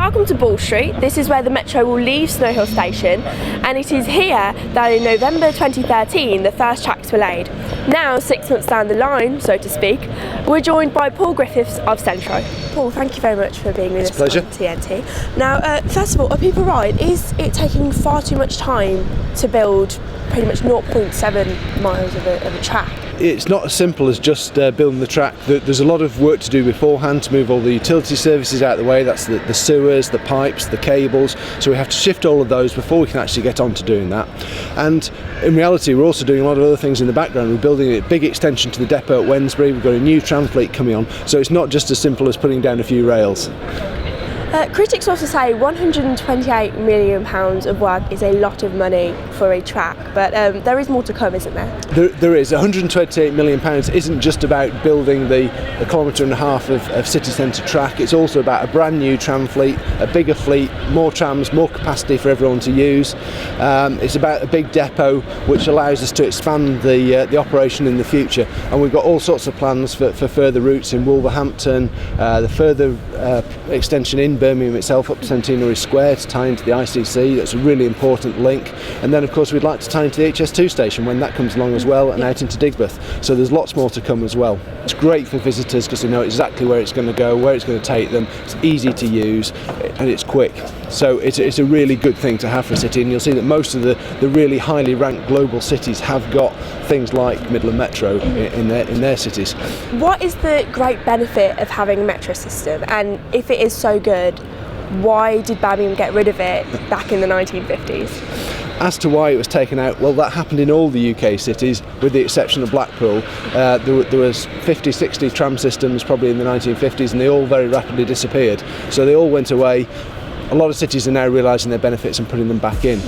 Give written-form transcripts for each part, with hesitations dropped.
Welcome to Ball Street. This is where the Metro will leave Snow Hill Station, and it is here that in November 2013 the first tracks were laid. Now, 6 months down the line, so to speak, we're joined by Paul Griffiths of Centro. Paul, thank you very much for being with us on TNT. Now, first of all, are people right? Is it taking far too much time to build pretty much 0.7 miles of a track? It's not as simple as just building the track. There's a lot of work to do beforehand to move all the utility services out of the way. That's the sewers, the pipes, the cables. So we have to shift all of those before we can actually get on to doing that. And in reality, we're also doing a lot of other things in the background. We're building a big extension to the depot at Wednesbury. We've got a new tram fleet coming on. So it's not just as simple as putting down a few rails. Critics also say £128 million of work is a lot of money for a track, but there is more to come, isn't there? There is. £128 million isn't just about building the 1.5 kilometres of city centre track. It's also about a brand new tram fleet, a bigger fleet, more trams, more capacity for everyone to use. It's about a big depot which allows us to expand the operation in the future, and we've got all sorts of plans for further routes in Wolverhampton, the further extension in Birmingham itself up to Centenary Square to tie into the ICC. That's a really important link. And then of course we'd like to tie into the HS2 station when that comes along as well, and out into Digbeth. So there's lots more to come as well. It's great for visitors because they know exactly where it's going to go, where it's going to take them. It's easy to use and it's quick. So it's a really good thing to have for a city, and you'll see that most of the really highly ranked global cities have got things like Midland Metro in their cities. What is the great benefit of having a metro system, and if it is so good, why did Birmingham get rid of it back in the 1950s? As to why it was taken out, well, that happened in all the UK cities with the exception of Blackpool. There was 50, 60 tram systems probably in the 1950s, and they all very rapidly disappeared. So they all went away. A lot of cities are now realising their benefits and putting them back in.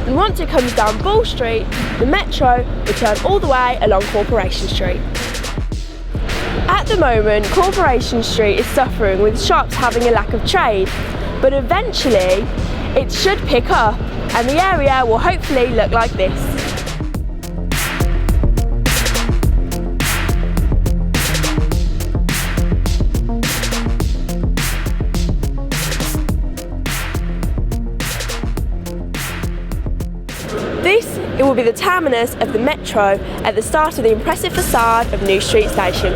And once it comes down Ball Street, the Metro will turn all the way along Corporation Street. At the moment, Corporation Street is suffering with shops having a lack of trade, but eventually it should pick up and the area will hopefully look like this. It will be the terminus of the Metro at the start of the impressive facade of New Street Station.